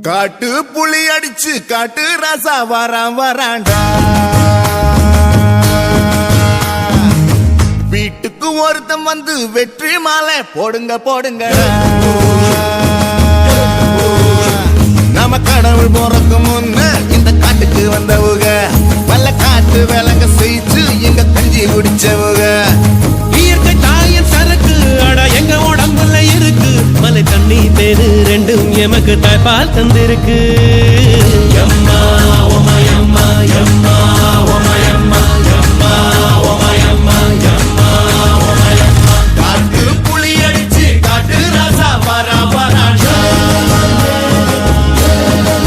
காட்டு புளி அடிச்சு காட்டு ரசா வராண்டா வீட்டுக்கு ஒருத்தம் வந்து வெற்றி மாலை போடுங்க நம்ம கடவுள் போறதுக்கு முன்ன இந்த காட்டுக்கு வந்தவுக வல்ல காட்டு விலங்க செய்து எங்க கஞ்சி குடிச்சவுக இயற்கை தாயின் சரக்கு அட எங்க உடம்புல இருக்கு மலை தண்ணி தேரு ரெண்டும் எமக்கு தாய்ப்பால் தந்திருக்கு